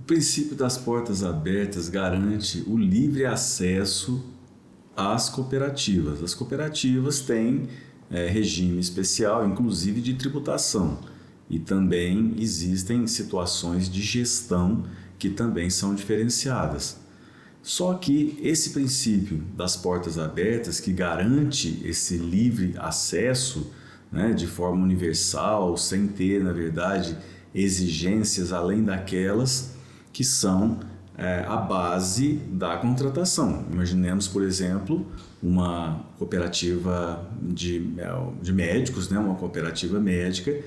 princípio das portas abertas garante o livre acesso às cooperativas. As cooperativas têm regime especial, inclusive de tributação, e também existem situações de gestão que também são diferenciadas. Só que esse princípio das portas abertas, que garante esse livre acesso, né, de forma universal, sem ter, na verdade, exigências além daquelas que são a base da contratação. Imaginemos, por exemplo, uma cooperativa de médicos, né, uma cooperativa médica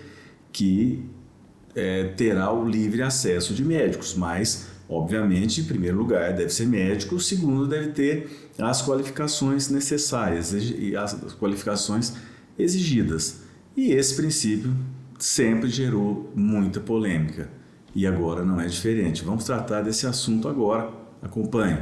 que terá o livre acesso de médicos, mas, obviamente, em primeiro lugar deve ser médico, segundo deve ter as qualificações necessárias e as qualificações exigidas. E esse princípio sempre gerou muita polêmica e agora não é diferente. Vamos tratar desse assunto agora. Acompanhe.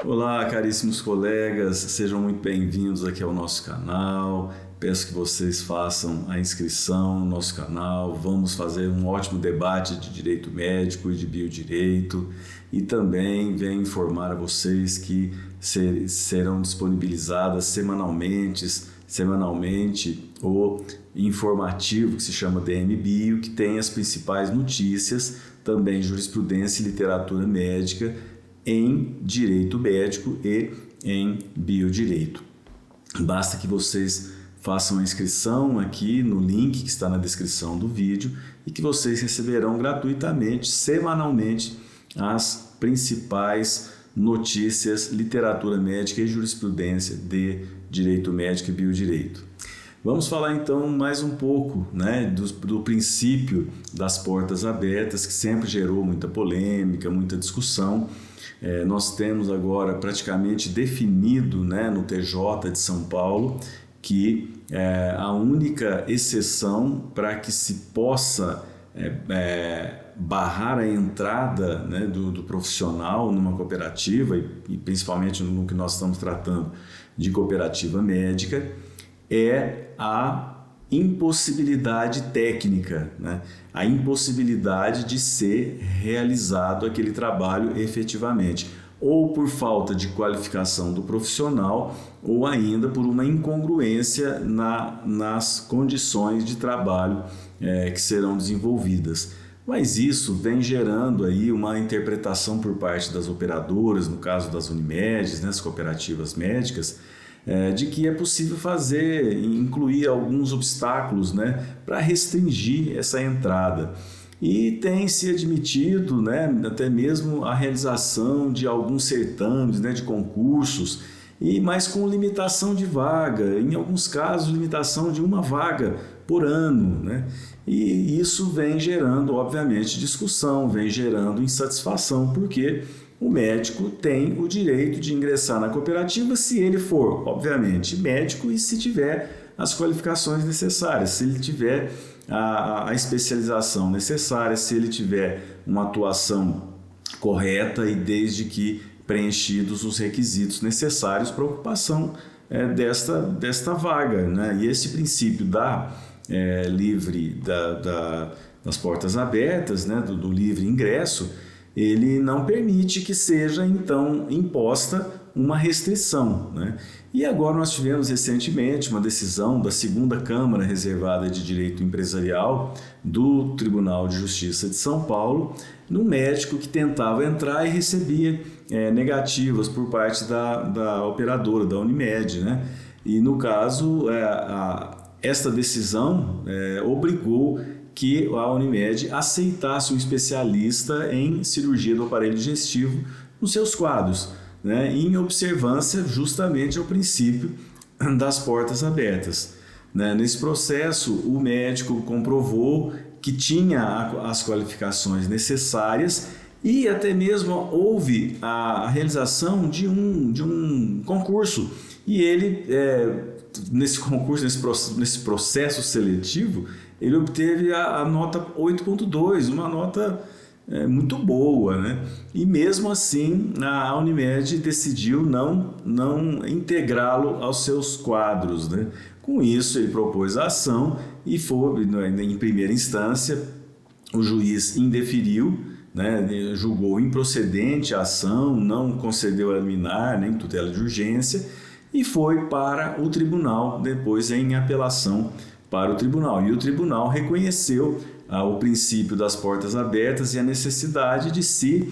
Olá, caríssimos colegas, sejam muito bem-vindos aqui ao nosso canal. Peço que vocês façam a inscrição no nosso canal. Vamos fazer um ótimo debate de direito médico e de biodireito. E também venho informar a vocês que serão disponibilizadas semanalmente o informativo que se chama DM Bio, que tem as principais notícias, também jurisprudência e literatura médica em direito médico e em biodireito. Basta que vocês façam a inscrição aqui no link que está na descrição do vídeo e que vocês receberão gratuitamente, semanalmente, as principais notícias, literatura médica e jurisprudência de direito médico e biodireito. Vamos falar então mais um pouco, né, do princípio das portas abertas, que sempre gerou muita polêmica, muita discussão. Nós temos agora praticamente definido, né, no TJ de São Paulo que a única exceção para que se possa barrar a entrada, né, do profissional numa cooperativa e principalmente no que nós estamos tratando de cooperativa médica é a impossibilidade técnica, né? A impossibilidade de ser realizado aquele trabalho efetivamente, ou por falta de qualificação do profissional, ou ainda por uma incongruência nas condições de trabalho que serão desenvolvidas. Mas isso vem gerando aí uma interpretação por parte das operadoras, no caso das Unimedes, né, as cooperativas médicas, de que é possível incluir alguns obstáculos, né, para restringir essa entrada. E tem se admitido, né, até mesmo a realização de alguns certames, né, de concursos, mas com limitação de vaga, em alguns casos limitação de uma vaga por ano, né? E isso vem gerando, obviamente, discussão, vem gerando insatisfação, porque o médico tem o direito de ingressar na cooperativa se ele for, obviamente, médico e se tiver as qualificações necessárias, se ele tiver a especialização necessária, se ele tiver uma atuação correta e desde que preenchidos os requisitos necessários para a ocupação desta vaga, né? E esse princípio das portas abertas, né, do livre ingresso, ele não permite que seja, então, imposta uma restrição, né? E agora nós tivemos recentemente uma decisão da segunda Câmara Reservada de Direito Empresarial do Tribunal de Justiça de São Paulo, no médico que tentava entrar e recebia negativas por parte da operadora, da Unimed, né? E no caso, esta decisão obrigou que a Unimed aceitasse um especialista em cirurgia do aparelho digestivo nos seus quadros, né, em observância justamente ao princípio das portas abertas, né? Nesse processo, o médico comprovou que tinha as qualificações necessárias e até mesmo houve a realização de um concurso. E ele, nesse concurso, nesse processo seletivo, ele obteve a nota 8.2, uma nota muito boa, né? E mesmo assim a Unimed decidiu não integrá-lo aos seus quadros, né? Com isso ele propôs a ação e foi, em primeira instância, o juiz indeferiu, né? Julgou improcedente a ação, não concedeu a liminar nem tutela de urgência e foi para o tribunal, depois em apelação para o tribunal. E o tribunal reconheceu o princípio das portas abertas e a necessidade de se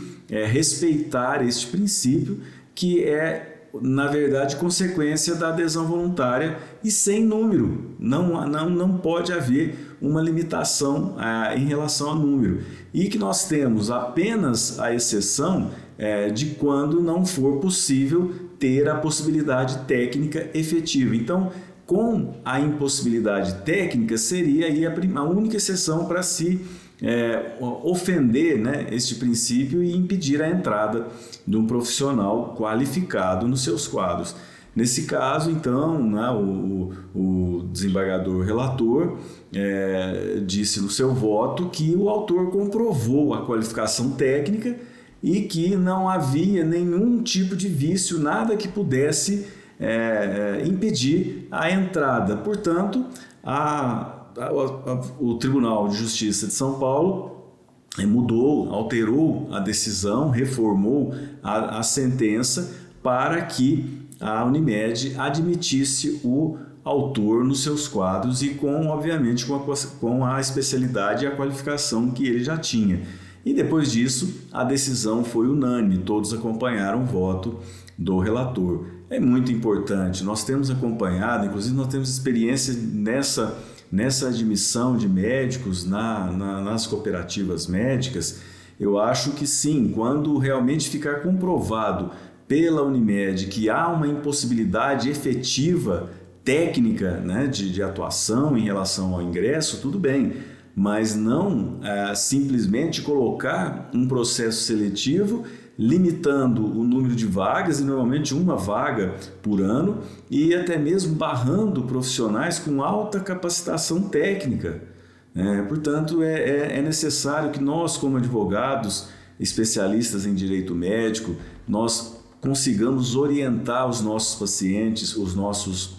respeitar este princípio, que é, na verdade, consequência da adesão voluntária e sem número. Não pode haver uma limitação em relação ao número. E que nós temos apenas a exceção de quando não for possível ter a possibilidade técnica efetiva. Então, com a impossibilidade técnica, seria aí a única exceção para se ofender, né, este princípio e impedir a entrada de um profissional qualificado nos seus quadros. Nesse caso, então, né, o desembargador relator disse no seu voto que o autor comprovou a qualificação técnica e que não havia nenhum tipo de vício, nada que pudesse impedir a entrada. Portanto, o Tribunal de Justiça de São Paulo alterou a decisão, reformou a sentença para que a Unimed admitisse o autor nos seus quadros e obviamente com a especialidade e a qualificação que ele já tinha. E depois disso, a decisão foi unânime, todos acompanharam o voto do relator. É muito importante, nós temos acompanhado, inclusive nós temos experiência nessa admissão de médicos nas cooperativas médicas. Eu acho que sim, quando realmente ficar comprovado pela Unimed que há uma impossibilidade efetiva técnica, né, de atuação em relação ao ingresso, tudo bem, mas não simplesmente colocar um processo seletivo limitando o número de vagas, e normalmente uma vaga por ano, e até mesmo barrando profissionais com alta capacitação técnica. Portanto, é necessário que nós, como advogados, especialistas em direito médico, nós consigamos orientar os nossos pacientes, os nossos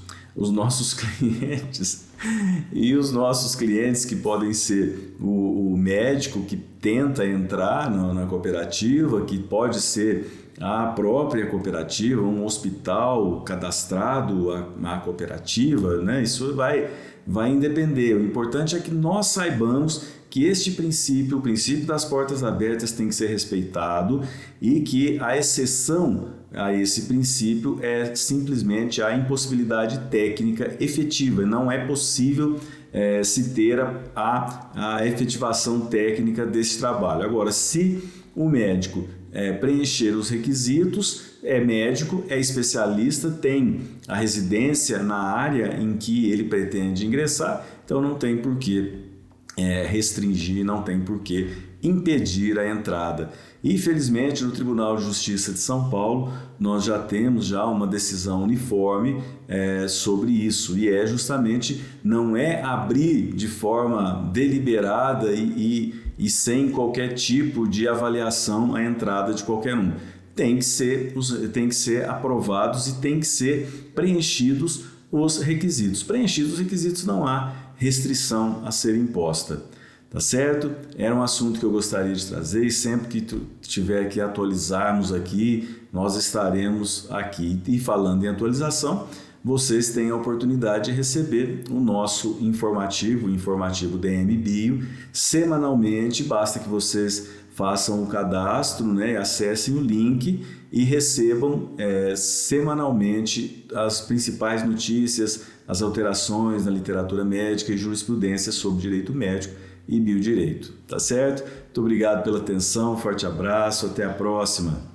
clientes e os nossos clientes, que podem ser o médico que tenta entrar na cooperativa, que pode ser a própria cooperativa, um hospital cadastrado à cooperativa, né? Isso vai independer. O importante é que nós saibamos que este princípio, o princípio das portas abertas, tem que ser respeitado e que a exceção a esse princípio é simplesmente a impossibilidade técnica efetiva. Não é possível se ter a efetivação técnica desse trabalho. Agora, se o médico preencher os requisitos, é médico, é especialista, tem a residência na área em que ele pretende ingressar, então não tem por que restringir, não tem por que impedir a entrada. Infelizmente, no Tribunal de Justiça de São Paulo, nós já temos uma decisão uniforme sobre isso, e justamente não é abrir de forma deliberada e sem qualquer tipo de avaliação a entrada de qualquer um. Tem que ser aprovados e tem que ser preenchidos os requisitos. Preenchidos os requisitos, não há restrição a ser imposta. Tá certo? Era um assunto que eu gostaria de trazer, e sempre que tiver que atualizarmos aqui, nós estaremos aqui. E falando em atualização, vocês têm a oportunidade de receber o nosso informativo, o informativo DM Bio, semanalmente. Basta que vocês façam o cadastro, né, acessem o link e recebam semanalmente as principais notícias, as alterações na literatura médica e jurisprudência sobre direito médico e biodireito. Tá certo? Muito obrigado pela atenção, forte abraço, até a próxima.